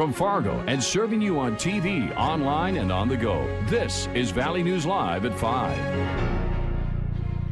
from Fargo and serving you on TV, online, and on the go. This is Valley News Live at 5.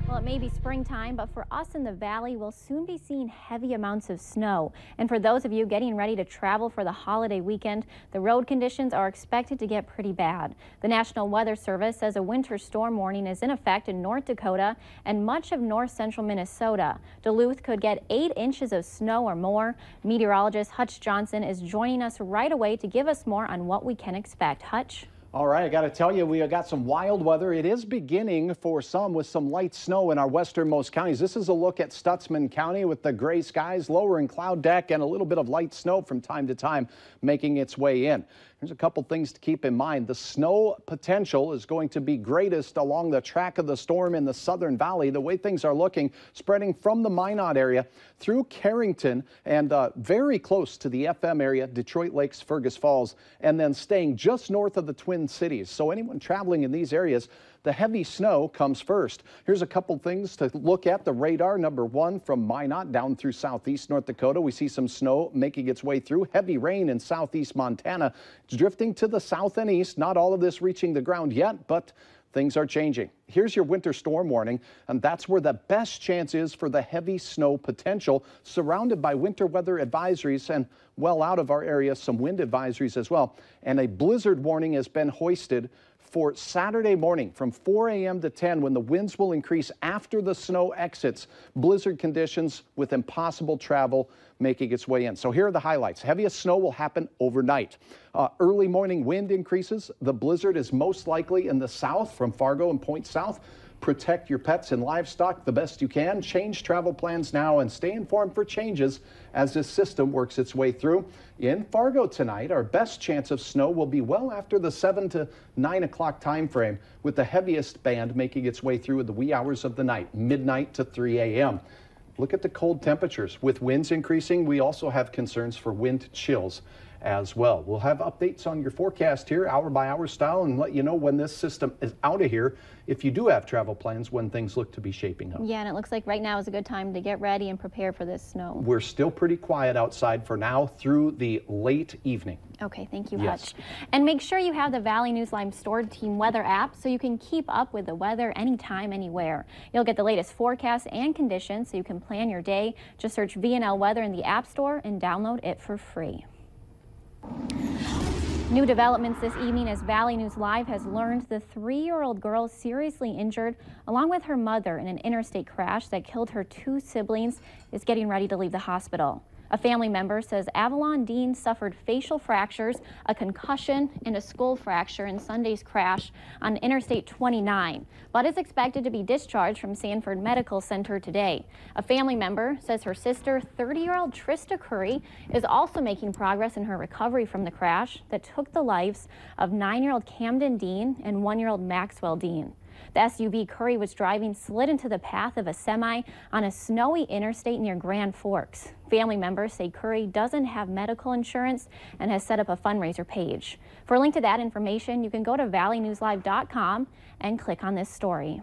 Well, it may be springtime, but for us in the valley, we'll soon be seeing heavy amounts of snow. And for those of you getting ready to travel for the holiday weekend, the road conditions are expected to get pretty bad. The National Weather Service says a winter storm warning is in effect in North Dakota and much of north central Minnesota. Duluth could get 8 inches of snow or more. Meteorologist Hutch Johnson is joining us right away to give us more on what we can expect. Hutch? All right, I got to tell you, we have got some wild weather. It is beginning for some with some light snow in our westernmost counties. This is a look at Stutsman County with the gray skies, lowering cloud deck, and a little bit of light snow from time to time making its way in. There's a couple things to keep in mind. The snow potential is going to be greatest along the track of the storm in the Southern Valley. The way things are looking, spreading from the Minot area through Carrington and very close to the FM area, Detroit Lakes, Fergus Falls, and then staying just north of the Twin Cities. So anyone traveling in these areas, the heavy snow comes first. Here's a couple things to look at. The radar, number 1 from Minot down through southeast North Dakota. We see some snow making its way through. Heavy rain in southeast Montana. It's drifting to the south and east. Not all of this reaching the ground yet, but things are changing. Here's your winter storm warning, and that's where the best chance is for the heavy snow potential, surrounded by winter weather advisories and well out of our area, some wind advisories as well. And a blizzard warning has been hoisted for Saturday morning from 4 a.m. to 10 when the winds will increase after the snow exits. Blizzard conditions with impossible travel making its way in. So here are the highlights. Heaviest snow will happen overnight. Early morning wind increases. The blizzard is most likely in the south from Fargo and Point South. Protect your pets and livestock the best you can. Change travel plans now and stay informed for changes as this system works its way through. In Fargo tonight, our best chance of snow will be well after the 7 to 9 o'clock time frame, with the heaviest band making its way through in the wee hours of the night, midnight to 3 a.m. Look at the cold temperatures. With winds increasing, we also have concerns for wind chills as well. We'll have updates on your forecast here, hour by hour style, and let you know when this system is out of here, if you do have travel plans, when things look to be shaping up. Yeah, and it looks like right now is a good time to get ready and prepare for this snow. We're still pretty quiet outside for now through the late evening. Okay, thank you, Yes. Hutch. And make sure you have the Valley News Live Stored Team Weather app so you can keep up with the weather anytime, anywhere. You'll get the latest forecasts and conditions so you can plan your day. Just search VNL Weather in the App Store and download it for free. New developments this evening as Valley News Live has learned the 3-year-old girl seriously injured along with her mother in an interstate crash that killed her 2 siblings is getting ready to leave the hospital. A family member says Avalon Dean suffered facial fractures, a concussion, and a skull fracture in Sunday's crash on Interstate 29, but is expected to be discharged from Sanford Medical Center today. A family member says her sister, 30-year-old Trista Curry, is also making progress in her recovery from the crash that took the lives of 9-year-old Camden Dean and 1-year-old Maxwell Dean. The SUV Curry was driving slid into the path of a semi on a snowy interstate near Grand Forks. Family members say Curry doesn't have medical insurance and has set up a fundraiser page. For a link to that information, you can go to valleynewslive.com and click on this story.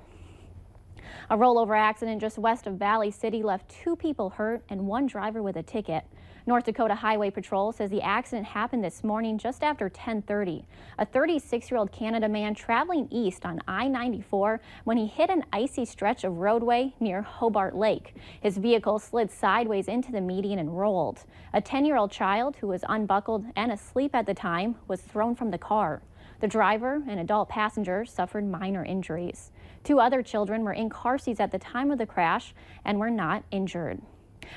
A rollover accident just west of Valley City left 2 people hurt and 1 driver with a ticket. North Dakota Highway Patrol says the accident happened this morning just after 10:30. A 36-year-old Canada man traveling east on I-94 when he hit an icy stretch of roadway near Hobart Lake. His vehicle slid sideways into the median and rolled. A 10-year-old child who was unbuckled and asleep at the time was thrown from the car. The driver and adult passenger suffered minor injuries. 2 other children were in car seats at the time of the crash and were not injured.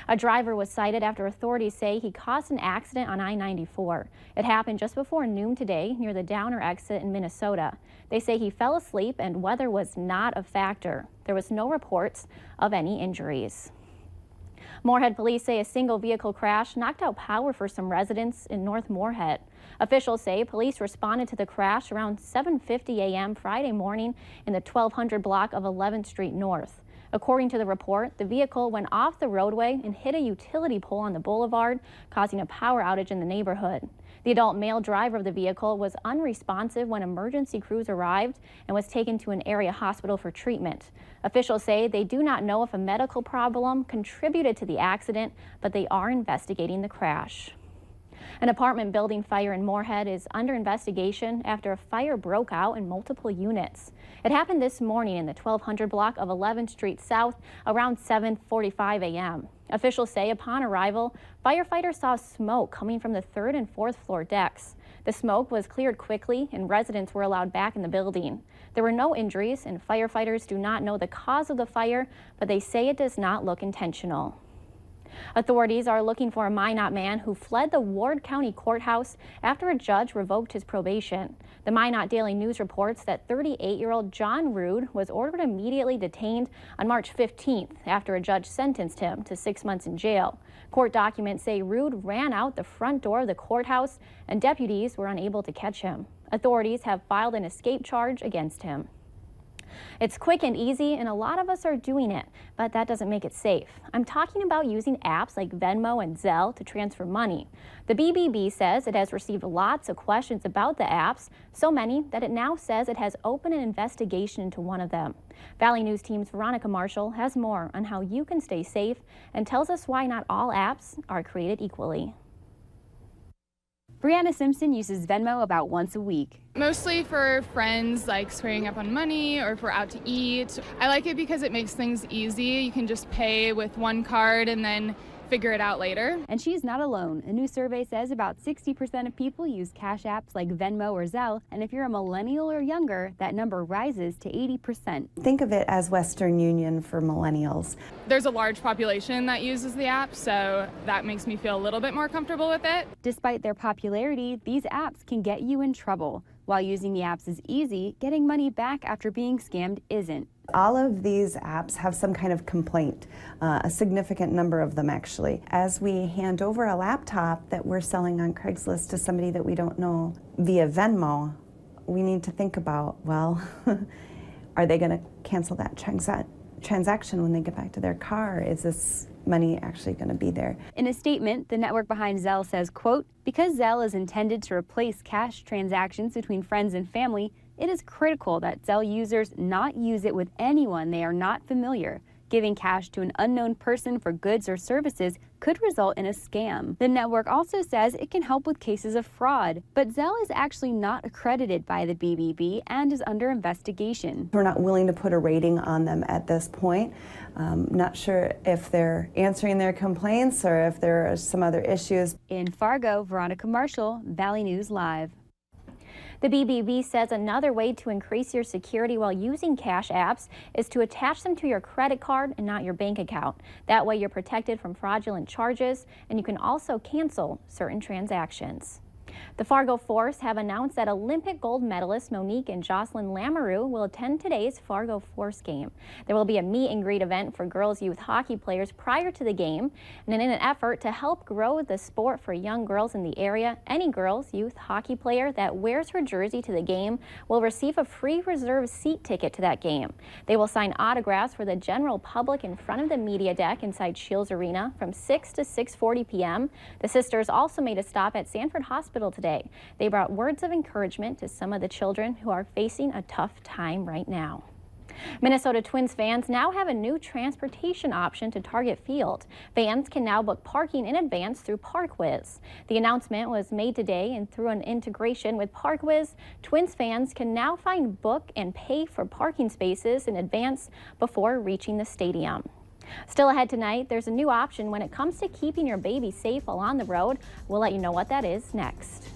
A driver was cited after authorities say he caused an accident on I-94. It happened just before noon today near the Downer exit in Minnesota. They say he fell asleep and weather was not a factor. There was no reports of any injuries. Moorhead police say a single vehicle crash knocked out power for some residents in North Moorhead. Officials say police responded to the crash around 7:50 a.m. Friday morning in the 1200 block of 11th Street North. According to the report, the vehicle went off the roadway and hit a utility pole on the boulevard, causing a power outage in the neighborhood. The adult male driver of the vehicle was unresponsive when emergency crews arrived and was taken to an area hospital for treatment. Officials say they do not know if a medical problem contributed to the accident, but they are investigating the crash. An apartment building fire in Moorhead is under investigation after a fire broke out in multiple units. It happened this morning in the 1200 block of 11th Street South around 7:45 a.m. Officials say upon arrival, firefighters saw smoke coming from the 3rd and 4th floor decks. The smoke was cleared quickly and residents were allowed back in the building. There were no injuries and firefighters do not know the cause of the fire, but they say it does not look intentional. Authorities are looking for a Minot man who fled the Ward County Courthouse after a judge revoked his probation. The Minot Daily News reports that 38-year-old John Rude was ordered immediately detained on March 15th after a judge sentenced him to 6 months in jail. Court documents say Rude ran out the front door of the courthouse and deputies were unable to catch him. Authorities have filed an escape charge against him. It's quick and easy, and a lot of us are doing it, but that doesn't make it safe. I'm talking about using apps like Venmo and Zelle to transfer money. The BBB says it has received lots of questions about the apps, so many that it now says it has opened an investigation into one of them. Valley News Team's Veronica Marshall has more on how you can stay safe and tells us why not all apps are created equally. Brianna Simpson uses Venmo about once a week. Mostly for friends, like squaring up on money or if we're out to eat. I like it because it makes things easy. You can just pay with one card and then figure it out later. And she's not alone. A new survey says about 60% of people use cash apps like Venmo or Zelle, and if you're a millennial or younger, that number rises to 80%. Think of it as Western Union for millennials. There's a large population that uses the app, so that makes me feel a little bit more comfortable with it. Despite their popularity, these apps can get you in trouble. While using the apps is easy, getting money back after being scammed isn't. All of these apps have some kind of complaint, a significant number of them actually. As we hand over a laptop that we're selling on Craigslist to somebody that we don't know via Venmo, we need to think about, well, are they going to cancel that transaction when they get back to their car? Is this money actually going to be there? In a statement, the network behind Zelle says, quote, because Zelle is intended to replace cash transactions between friends and family, it is critical that Zelle users not use it with anyone they are not familiar. Giving cash to an unknown person for goods or services could result in a scam. The network also says it can help with cases of fraud, but Zelle is actually not accredited by the BBB and is under investigation. We're not willing to put a rating on them at this point. Not sure if they're answering their complaints or if there are some other issues. In Fargo, Veronica Marshall, Valley News Live. The BBB says another way to increase your security while using cash apps is to attach them to your credit card and not your bank account. That way you're protected from fraudulent charges, and you can also cancel certain transactions. The Fargo Force have announced that Olympic gold medalist Monique and Jocelyn Lamoureux will attend today's Fargo Force game. There will be a meet and greet event for girls youth hockey players prior to the game, and in an effort to help grow the sport for young girls in the area, any girls youth hockey player that wears her jersey to the game will receive a free reserve seat ticket to that game. They will sign autographs for the general public in front of the media deck inside Shields Arena from 6 to 6:40 p.m. The sisters also made a stop at Sanford Hospital today. They brought words of encouragement to some of the children who are facing a tough time right now. Minnesota Twins fans now have a new transportation option to Target Field. Fans can now book parking in advance through ParkWiz. The announcement was made today, and through an integration with ParkWiz, Twins fans can now find, book, and pay for parking spaces in advance before reaching the stadium. Still ahead tonight, there's a new option when it comes to keeping your baby safe while on the road. We'll let you know what that is next.